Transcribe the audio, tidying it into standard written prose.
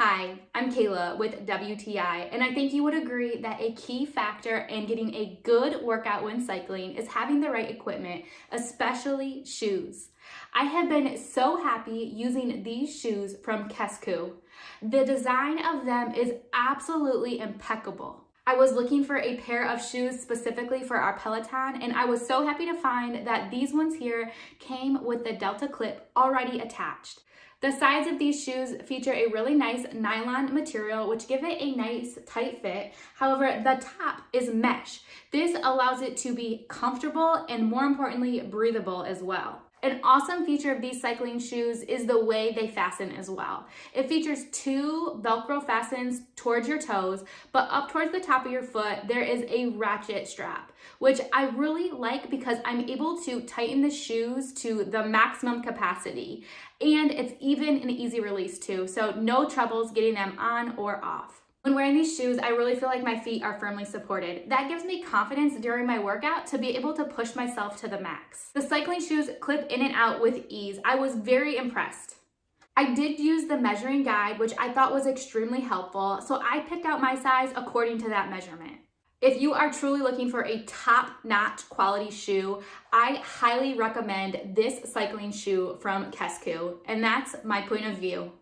Hi, I'm Kayla with WTI, and I think you would agree that a key factor in getting a good workout when cycling is having the right equipment, especially shoes. I have been so happy using these shoes from KESCOO. The design of them is absolutely impeccable. I was looking for a pair of shoes specifically for our Pelaton, and I was so happy to find that these ones here came with the Delta clip already attached. The sides of these shoes feature a really nice nylon material, which give it a nice tight fit. However, the top is mesh. This allows it to be comfortable and, more importantly, breathable as well. An awesome feature of these cycling shoes is the way they fasten as well. It features two velcro fastens towards your toes, but up towards the top of your foot, there is a ratchet strap, which I really like because I'm able to tighten the shoes to the maximum capacity. And it's even an easy release too, so no troubles getting them on or off. When wearing these shoes, I really feel like my feet are firmly supported. That gives me confidence during my workout to be able to push myself to the max. The cycling shoes clip in and out with ease. I was very impressed. I did use the measuring guide, which I thought was extremely helpful, so I picked out my size according to that measurement. If you are truly looking for a top-notch quality shoe, I highly recommend this cycling shoe from KESCOO, and that's my point of view.